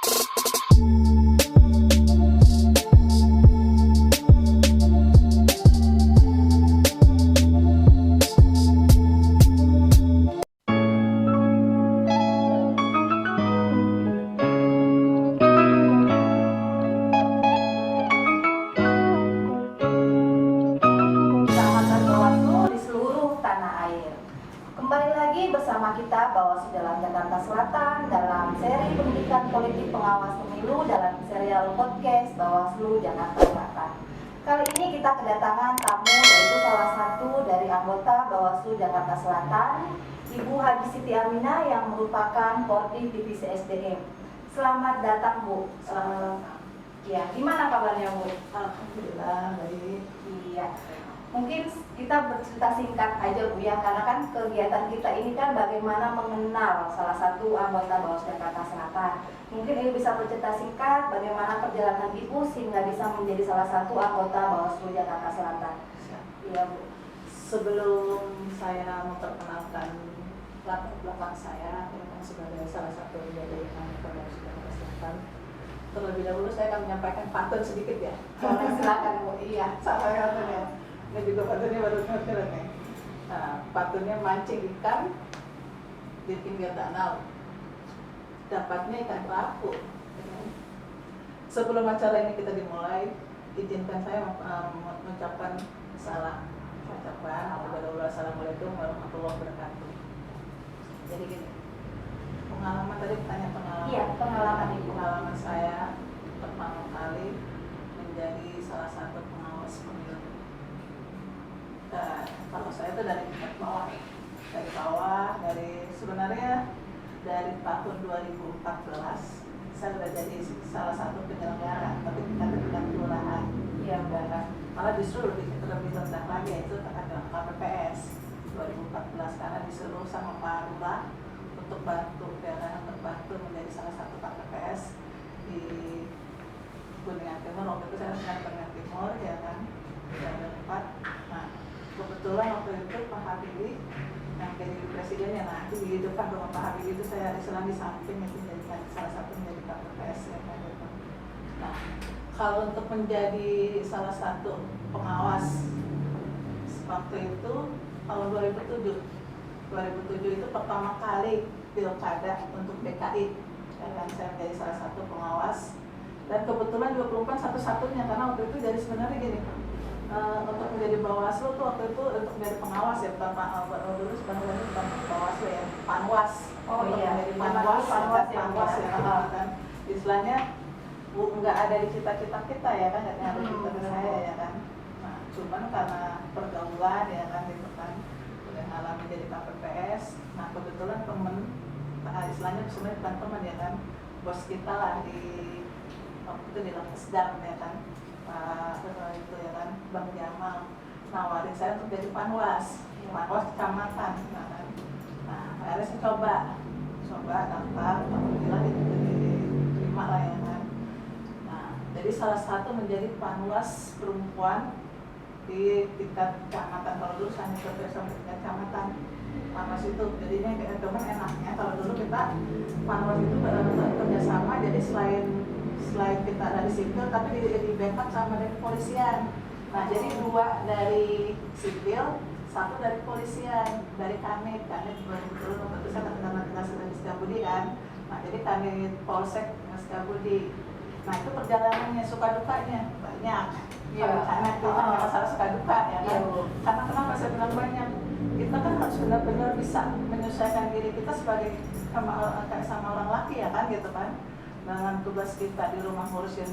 Kembali lagi bersama kita Bawaslu dalam Jakarta Selatan dalam seri pendidikan politik pengawas pemilu dalam serial podcast Bawaslu Jakarta Selatan. Kali ini kita kedatangan tamu yaitu salah satu dari anggota Bawaslu Jakarta Selatan, Ibu Haji Siti Aminah yang merupakan Pordi Divisi SDM. Selamat datang Bu. Ya, gimana kabarnya Bu? Alhamdulillah baik. Iya. Mungkin kita bercerita singkat aja Bu ya, karena kan kegiatan kita ini kan bagaimana mengenal salah satu anggota Bawaslu Jakarta Selatan. Mungkin Ibu bisa bercerita singkat bagaimana perjalanan Ibu sehingga bisa menjadi salah satu anggota Bawaslu Jakarta Selatan. Iya Bu. Sebelum saya memperkenalkan latar belakang saya sebagai salah satu dari anggota Bawaslu Jakarta Selatan, terlebih dahulu saya akan menyampaikan pantun sedikit ya. Silakan Bu. Iya. Sampai pantun ya. Ini juga pantunnya baru ngerti nih. Nah, pantunnya mancing ikan di pinggir danau, dapatnya ikan kerapu. Sebelum acara ini kita dimulai, izinkan saya mengucapkan salam. Ucapan Assalamualaikum warahmatullahi wabarakatuh. Jadi gini, pengalaman tadi bertanya pengalaman. Iya, pengalaman Ibu. Pengalaman saya pertama kali menjadi salah satu pengawas pemilu. Dan kalau saya itu dari tingkat bawah, sebenarnya dari tahun 2014 saya sudah jadi salah satu penyelenggara, tapi tingkat kelurahan. Iya, dan malah justru lebih rendah lagi, yaitu adalah KPPS 2014 karena disuruh sama Pak Lurah untuk bantu menjadi salah satu KPPS di Kuningan Timur. Waktu itu saya sedang Kuningan Timur ya kan, ada 4. Nah, kebetulan waktu itu Pak Habibie yang jadi presidennya, nanti di depan rumah Pak Habibie itu saya istilahnya di samping itu menjadi salah satu menjadi KPPS ya kan gitu. Nah, kalau untuk menjadi salah satu pengawas waktu itu tahun 2007 itu pertama kali pilkada untuk DKI ya kan, saya menjadi salah satu pengawas dan kebetulan 24 satu-satunya karena waktu itu jadi sebenarnya gini, untuk menjadi Bawaslu tuh waktu itu untuk menjadi pengawas ya, dulu sebenarnya bukan Bawaslu ya, Panwas. Oh iya, menjadi Panwas ya kan. Istilahnya nggak ada di cita-cita kita ya kan, nggak ada di cita-cita saya ya kan. Nah, cuman karena pergaulan ya kan gitu kan, udah ngalamin jadi KPPS. Nah, kebetulan temen, istilahnya sebenarnya bukan teman ya kan, bos kita lah di waktu itu di Lampesdam ya kan, itu ya kan, Bang Jamal nawarin saya untuk jadi Panwas kecamatan. Nah, akhirnya saya coba daftar, alhamdulillah diterima lah ya kan. Nah, jadi salah satu menjadi Panwas perempuan di tingkat kecamatan. Kalau dulu saya sampai tingkat kecamatan Panwas itu, jadinya teman enaknya kalau dulu kita Panwas itu kerjasama, jadi selain kita dari sipil tapi di backup sama dari kepolisian. Nah, jadi 2 dari sipil, 1 dari kepolisian, dari kami betul waktu itu saya karena sedang di Setiabudi kan. Nah, jadi kami Polsek Setiabudi. Nah, itu perjalanannya suka dukanya banyak. Karena kita masalah suka duka ya kan. Karena kenapa saya bilang banyak? Kita kan harus benar-benar bisa menyesuaikan diri kita sebagai sama orang laki ya kan gitu kan. Dengan tugas kita di rumah ngurusin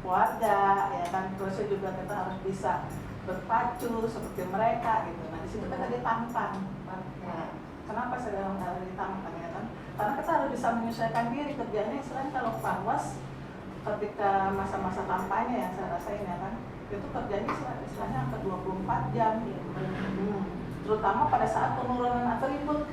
keluarga ya kan, terus juga kita harus bisa berpacu seperti mereka gitu. Nah, di situ kan ditantang. Nah, kenapa saya bilang harus ditantang ya kan? Karena kita harus bisa menyesuaikan diri kerjanya. Istilahnya kalau Panwas ketika masa-masa kampanye yang saya rasain ya kan, itu kerjanya istilahnya sampai 24 jam gitu. Terutama pada saat penurunan atribut,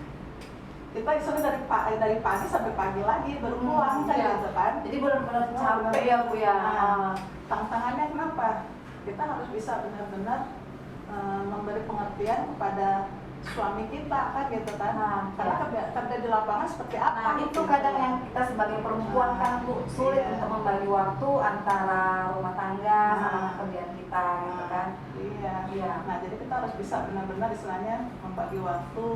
kita istilahnya dari pagi sampai pagi lagi baru pulang kan gitu kan. Jadi benar-benar capek ya Bu ya. Nah, tantangannya kenapa? Kita harus bisa benar-benar memberi pengertian kepada suami kita kan gitu kan. Nah, Karena kerja di lapangan seperti apa? Nah itu kadang yang kita sebagai perempuan kan Bu sulit Iya. untuk membagi waktu antara rumah tangga sama Nah. pekerjaan kita gitu kan. Iya. Iya. Nah jadi kita harus bisa benar-benar istilahnya membagi waktu,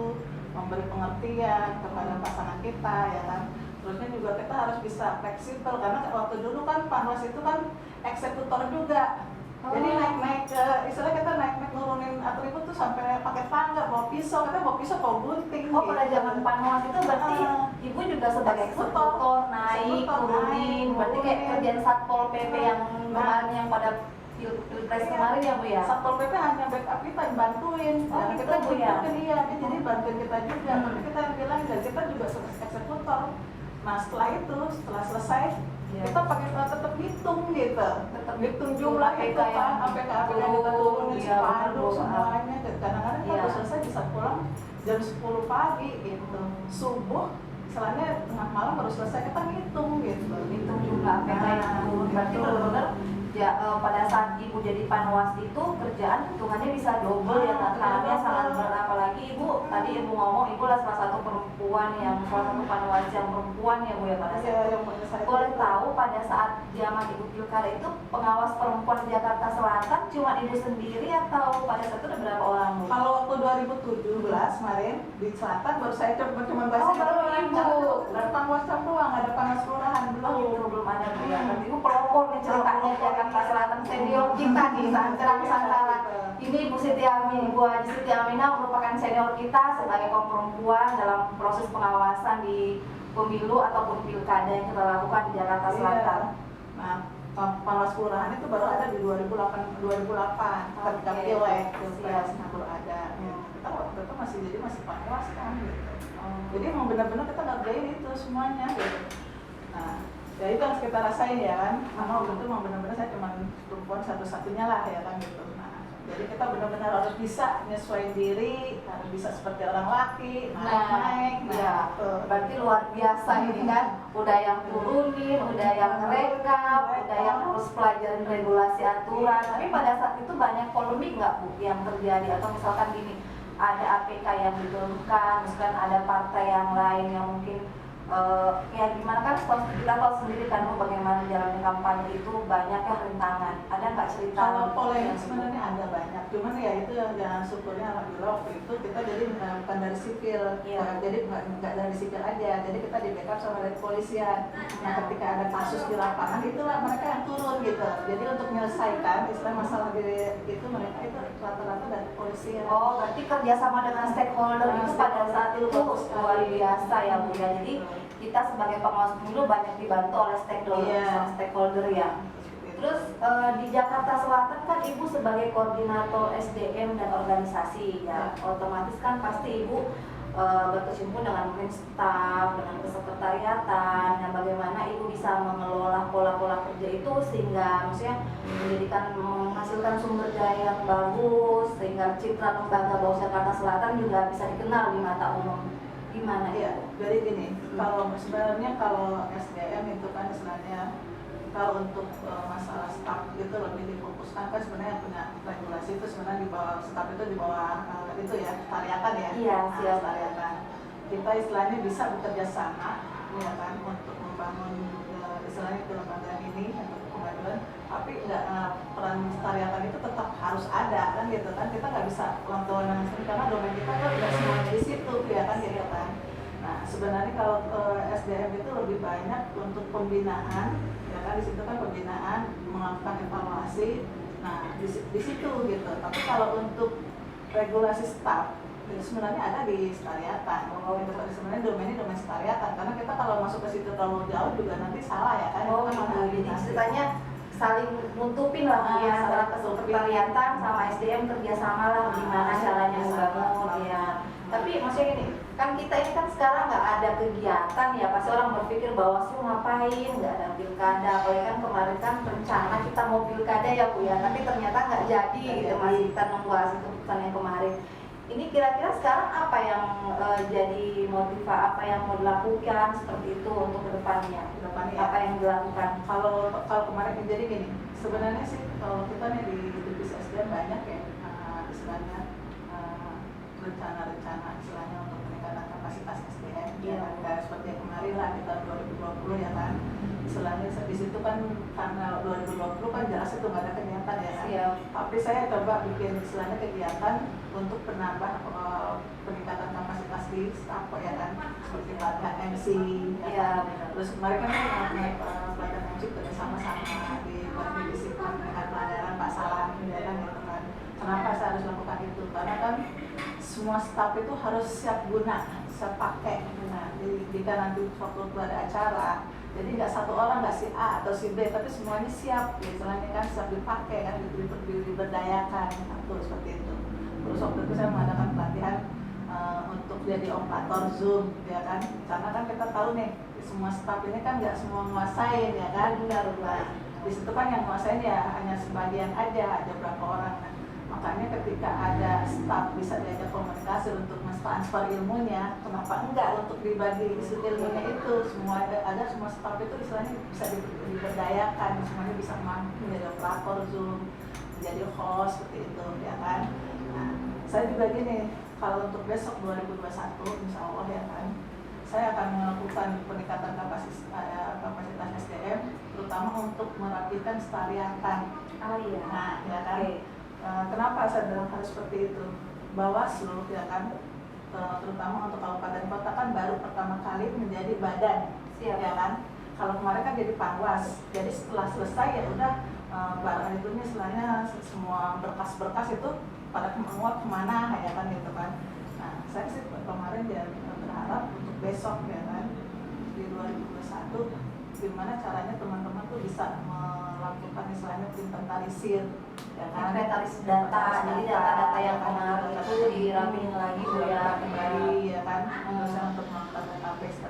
memberi pengertian kepada pasangan kita ya kan. Terusnya juga kita harus bisa fleksibel karena waktu dulu kan Panwas itu kan eksekutor juga. Jadi naik-naik istilah kita naik-naik nurunin atribut tuh sampai pakai tangga, bawa pisau, kita bawa pisau, bawa gunting. Oh pada gitu. zaman Panwas itu berarti Ibu juga sebagai eksekutor naik turunin, berarti kayak kerjaan Satpol PP yang kemarin yang pada pilpres kemarin ya Bu ya. Satpol PP hanya backup kita, bantuin. Oh, Ya, gitu, kita Bu, ya? butuhin dia jadi bantuin kita juga. Hmm. Tapi kita yang bilang dan kita juga eksekutor. Nah setelah itu, setelah selesai, Ya. kita pakai tetap hitung gitu. Tetap Hitung jumlah APK itu kan, APK yang kita turunin iya, sepadu betul, semuanya. Kadang-kadang Iya. kalau selesai bisa pulang jam 10 pagi gitu. Subuh, misalnya tengah malam baru selesai kita ngitung gitu. Hitung jumlah APK yang turun, berarti benar-benar ya pada saat Ibu jadi Panwas itu kerjaan hitungannya bisa double ya tantangannya sangat berat. Apalagi Ibu tadi Ibu ngomong Ibu adalah salah satu perempuan yang salah satu Panwas yang perempuan ya Bu ya pada saat Iya, itu. yang punya saya Boleh itu. tahu pada saat zaman Ibu pilkada itu pengawas perempuan di Jakarta Selatan cuma Ibu sendiri atau pada saat itu ada berapa orang Bu? Kalau waktu 2017 kemarin di Selatan baru saya cuma bahasa baru Ibu. Ada Panwas doang, ada Panwas kelurahan Oh belum. gitu belum ada Bu ya. Berarti Ibu pelopor nih ceritanya Jakarta Selatan senior kita di Santera Nusantara. Ini Ibu Siti Aminah, Ibu Haji Siti Aminah merupakan senior kita sebagai kaum perempuan dalam proses pengawasan di pemilu ataupun pilkada yang kita lakukan di Jakarta Selatan. Nah, Panwas kelurahan itu baru ada di 2008 ketika Oke, pileg siap. baru ada. Hmm. Kita waktu itu masih Panwas kan gitu. Oh. Jadi emang benar-benar kita ngerjain itu semuanya gitu. Nah, ya itu harus kita rasain ya kan. Karena waktu itu emang benar-benar saya cuma perempuan satu-satunya lah ya kan gitu. Nah, jadi kita benar-benar harus bisa nyesuaiin diri, harus bisa seperti orang laki, naik, ya, gitu. berarti luar biasa ini kan. Udah yang turunin, udah yang rekap, udah yang harus pelajarin regulasi aturan. Tapi pada saat itu banyak polemik nggak Bu yang terjadi atau misalkan gini, ada APK yang diturunkan, misalkan ada partai yang lain yang mungkin ya gimana kan kita tahu sendiri kan Bu bagaimana jalannya kampanye itu banyaknya rintangan. Ada nggak cerita? Kalau polemik yang sebenarnya ada banyak, cuman ya itu yang syukurnya alhamdulillah waktu itu kita jadi bukan dari sipil, Iya. jadi nggak dari sipil aja, jadi kita di backup sama dari kepolisian. Nah ketika ada kasus di lapangan itulah mereka yang turun gitu, jadi untuk menyelesaikan istilah masalah itu mereka itu rata-rata dari kepolisian. Oh, berarti kerjasama dengan stakeholder itu pada saat itu luar biasa ya Bu ya. Jadi kita sebagai pengawas pemilu banyak dibantu oleh stakeholder, Iya. stakeholder ya. Terus di Jakarta Selatan kan Ibu sebagai koordinator SDM dan organisasi ya, otomatis kan pasti Ibu berkecimpung dengan mungkin staf, dengan kesekretariatan, yang bagaimana Ibu bisa mengelola pola-pola kerja itu sehingga maksudnya menghasilkan sumber daya yang bagus sehingga citra lembaga Bawaslu Jakarta Selatan juga bisa dikenal di mata umum. Gimana ya? Iya, jadi gini, kalau sebenarnya kalau SDM itu kan istilahnya kalau untuk masalah staf itu lebih difokuskan kan sebenarnya punya regulasi itu sebenarnya di bawah staf itu di bawah itu ya tariatan ya. Iya, siap. Tariatan. Kita istilahnya bisa bekerja sama ya kan untuk membangun istilahnya kelembagaan ini untuk pengaduan, tapi nggak peran tariatan itu tetap harus ada kan gitu kan, kita nggak bisa lawan-lawanan karena domain kita kan nggak semuanya di situ ya kan gitu kan. Nah sebenarnya kalau SDM itu lebih banyak untuk pembinaan ya kan, di situ kan pembinaan melakukan evaluasi, nah di situ gitu. Tapi kalau untuk regulasi staf itu sebenarnya ada di sekretariatan. Gitu. Sebenarnya domainnya domain sekretariatan karena kita kalau masuk ke situ terlalu jauh juga nanti salah ya kan. Oh Itu kan gitu, jadi administrasi. ceritanya saling nuntupin lah Bu ya, antara kesekretariatan sama SDM kerjasama lah gimana caranya membangun ya. Tapi maksudnya gini, kan kita ini kan sekarang nggak ada kegiatan ya, pasti orang berpikir Bawaslu ngapain, nggak ada pilkada, apalagi kan kemarin kan rencana kita mau pilkada ya Bu ya, tapi ternyata nggak jadi gitu, masih kita nunggu hasil keputusan yang kemarin. Ini kira-kira sekarang apa yang jadi motivasi, apa yang mau dilakukan seperti itu untuk kedepannya? Apa yang dilakukan? Kalau kemarin jadi gini, sebenarnya sih kalau kita nih di divisi SDM banyak ya istilahnya rencana-rencana istilahnya untuk peningkatan kapasitas SDM. Iya. Ya, kayak seperti yang kemarin lah kita 2020 ya kan. Istilahnya di situ kan karena 2020 kan jelas itu nggak ada kegiatan ya kan. Siap. Tapi saya coba bikin istilahnya kegiatan untuk penambah peningkatan kapasitas di staff ya kan, seperti pelatihan MC ya Iya, kan. benar. Terus kemarin kan pelatihan MC kerjasama sama di divisi pendidikan pelayaran Pak Salam ya kan gitu kan. Kenapa saya harus lakukan itu? Karena kan semua staff itu harus siap guna, siap pakai. Nah, jika nanti waktu itu ada acara, jadi nggak satu orang, nggak si A atau si B, tapi semuanya siap, istilahnya kan siap dipakai kan, diberdayakan, atau seperti itu. Terus waktu itu saya mengadakan pelatihan untuk jadi operator Zoom, ya kan? Karena kan kita tahu nih, semua staff ini kan nggak semua nguasain, ya kan? Benar. Di situ kan yang nguasain ya hanya sebagian aja, ada berapa orang. Makanya ketika ada staff bisa diajak komunikasi untuk mentransfer ilmunya, kenapa enggak untuk dibagi ilmunya itu? Semua ada semua staff itu istilahnya bisa diberdayakan, semuanya bisa mampu menjadi operator Zoom, menjadi host seperti itu, ya kan? Nah, saya juga gini, kalau untuk besok 2021 insya Allah ya kan, saya akan melakukan peningkatan kapasitas SDM, terutama untuk merapikan setariakan. Oh iya. Nah, ya kan. Oke. Kenapa saya bilang harus seperti itu? Bawaslu ya kan, terutama untuk kabupaten kota kan baru pertama kali menjadi badan, Siap. ya kan. Kalau kemarin kan jadi panwas, jadi setelah selesai ya udah barang itu istilahnya semua berkas-berkas itu pada menguap kemana ya kan gitu kan. Nah, saya sih kemarin ya berharap untuk besok ya kan di 2021 gimana caranya teman-teman tuh bisa melakukan istilahnya inventarisir ya kan, Inventaris data, jadi data-data yang kemarin itu dirapiin lagi Bu ya. kembali ya kan, terusnya untuk melakukan database,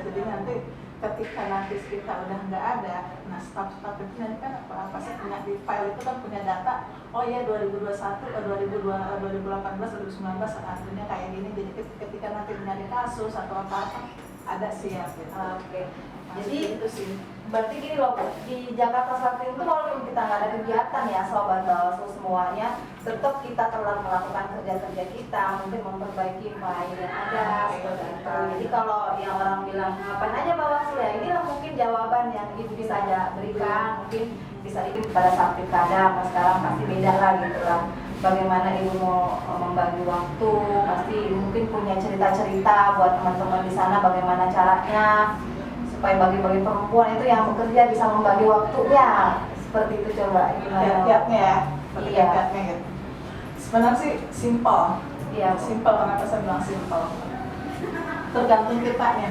jadi nanti ketika nanti kita udah nggak ada, nah staff-staff itu nanti kan apa sih punya di file itu kan punya data, oh ya 2021, 2018, 2019 artinya kayak gini, jadi ketika nanti nyari kasus atau apa-apa ada siap gitu. Oke. Jadi Jadi itu sih. berarti gini loh Bu, di Jakarta Selatan itu walaupun kita nggak ada kegiatan ya Sobat Bawaslu semuanya, tetap kita telah melakukan kerja-kerja kita, mungkin memperbaiki file yang ada seperti itu. Jadi kalau yang orang bilang ngapain aja Bawaslu ya, inilah mungkin jawaban yang Ibu bisa berikan, mungkin bisa Ibu pada saat pilkada, nah sekarang pasti beda lah gitu lah. Bagaimana Ibu mau membagi waktu, pasti Ibu mungkin punya cerita-cerita buat teman-teman di sana bagaimana caranya supaya bagi-bagi perempuan itu yang bekerja bisa membagi waktunya seperti itu. Coba gimana? Tiap-tiapnya ya, Iya. tiap-tiapnya gitu. Sebenarnya sih simple. Iya. Simple, kenapa saya bilang simple? Tergantung kitanya.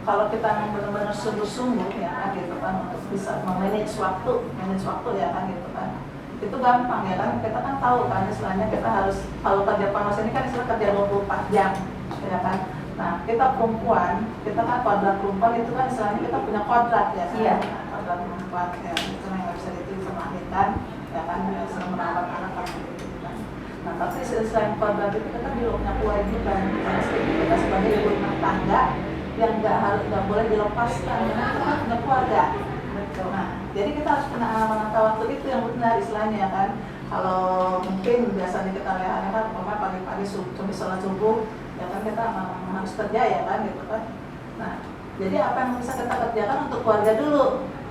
Kalau kita benar-benar sungguh-sungguh ya kan gitu kan untuk bisa memanage waktu ya kan gitu kan. Itu gampang ya kan, kita kan tahu kan istilahnya kita harus, kalau kerja panwas ini kan istilah kerja 24 jam ya kan. Nah, kita perempuan, kita kan kodrat perempuan itu kan istilahnya kita punya kodrat ya kan. Iya. Nah, kodrat perempuan ya, itu yang nggak bisa melahirkan ya kan, bisa merawat anak kan gitu kan. Nah, tapi selain kodrat itu kita juga punya kewajiban kita sebagai ibu rumah tangga yang nggak boleh dilepaskan karena kita kan punya keluarga. Nah, jadi kita harus menata waktu itu yang benar istilahnya kan. Kalau mungkin biasanya kita lihat kan, pagi-pagi sampai sholat subuh ya kan kita harus kerja ya kan gitu kan. Nah, jadi apa yang bisa kita kerjakan untuk keluarga dulu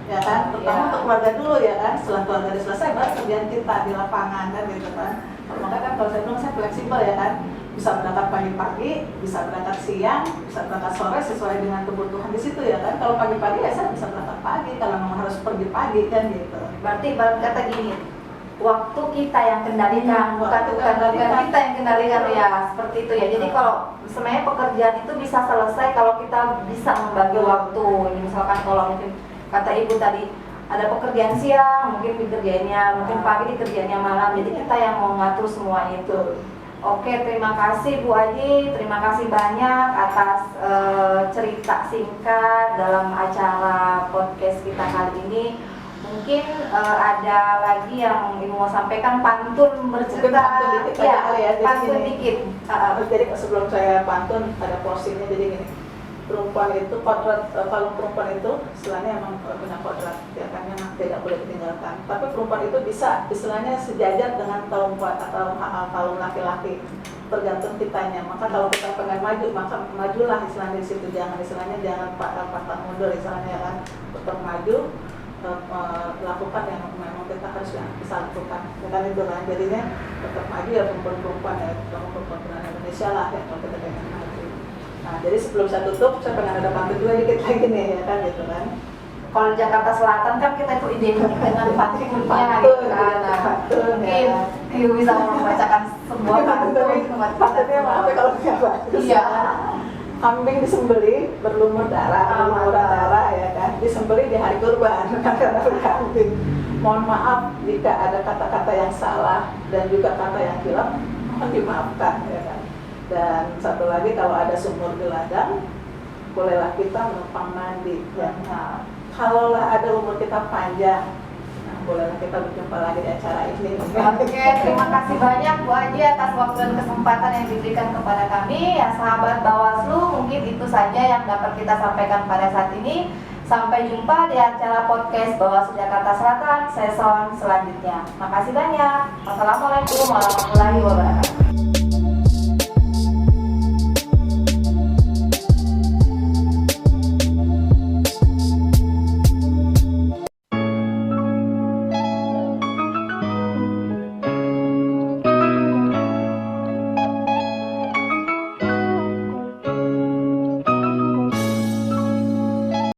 ya kan, terutama untuk keluarga dulu ya kan. Setelah keluarga selesai baru kerjaan kita di lapangan kan gitu kan. Makanya kan kalau saya bilang saya fleksibel ya kan, bisa berangkat pagi-pagi, bisa berangkat siang, bisa berangkat sore sesuai dengan kebutuhan di situ ya kan. Kalau pagi-pagi ya saya bisa berangkat pagi kalau memang harus pergi pagi kan gitu. Berarti ibarat kata gini, waktu kita yang kendalikan, bukan kita yang kendalikan ya, seperti itu ya. Jadi kalau sebenarnya pekerjaan itu bisa selesai kalau kita bisa membagi waktu. Misalkan kalau mungkin kata Ibu tadi ada pekerjaan siang, mungkin dikerjainnya, mungkin pagi dikerjainnya malam. Jadi kita yang mau ngatur semua itu. Oke, terima kasih Bu Aji, terima kasih banyak atas cerita singkat dalam acara podcast kita kali ini. Mungkin ada lagi yang Ibu mau sampaikan, pantun bercerita. Pantun dikit ya, kali ya, pantun gini. dikit. Jadi sebelum saya pantun ada porsinya, jadi gini. perempuan itu kodrat, kalau perempuan itu istilahnya emang punya kodrat ya kan, memang tidak boleh ditinggalkan. Tapi perempuan itu bisa istilahnya sejajar dengan kaum laki-laki, tergantung kitanya. Maka kalau kita pengen maju, maka majulah istilahnya di situ, jangan pantang mundur istilahnya kan, tetap maju, lakukan yang memang kita harus bisa lakukan, bukan itu kan. Jadinya tetap maju ya perempuan ya, perempuan Indonesia lah ya, kalau kita pengen maju. Nah, jadi sebelum saya tutup, saya pengen ada pantun juga dikit lagi nih ya kan, gitu kan. Kalau di Jakarta Selatan kan kita itu identik dengan pantunnya gitu kan. Nah, mungkin Ibu bisa membacakan sebuah pantun. Pantunnya maaf ya kalau nggak bagus. Iya. Kambing disembeli berlumur darah ya kan, disembeli di hari kurban karena kambing. Mohon maaf jika ada kata-kata yang salah dan juga kata yang hilaf, mohon dimaafkan ya kan. Dan satu lagi, kalau ada sumur di ladang, bolehlah kita menumpang mandi ya. Nah, kalaulah ada umur kita panjang, nah, bolehlah kita berjumpa lagi di acara ini. Oke, terima kasih banyak Bu Aji atas waktu dan kesempatan yang diberikan kepada kami. Ya sahabat Bawaslu, mungkin itu saja yang dapat kita sampaikan pada saat ini. Sampai jumpa di acara podcast Bawaslu Jakarta Selatan season selanjutnya. Makasih banyak. Wassalamualaikum warahmatullahi wabarakatuh.